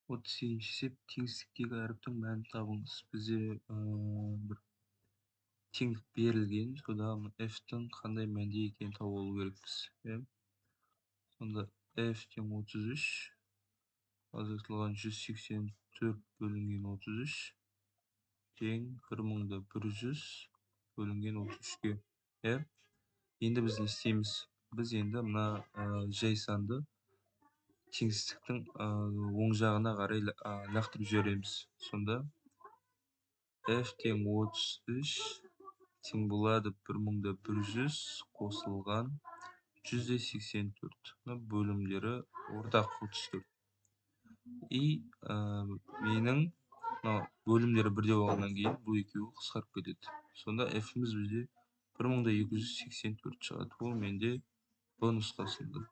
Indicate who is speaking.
Speaker 1: 37-ші есеп теңсіздіктегі әріптің мәнін табыңыз. Бізде бір теңдік берілген, сода f-тің қандай мәнде екенін тауып алу керекпіз. Сонда f тең 33 азайтылған 184 бөлінген 33 тең 1100 бөлінген 33-ке. Енді біз не істейміз? Біз енді мына жай санды теңсіздіктің оң жағына қарай лақтырып жібереміз. Сонда f тең 33 тең болады 1100 қосылған 184. Бөлімдері ортақ 34. И менің бөлімдері бірде болғаннан кейін бұл екеуі қысқарып кетеді. Сонда f-іміз бізде 1284 шығады. Ол менде б нұсқасында.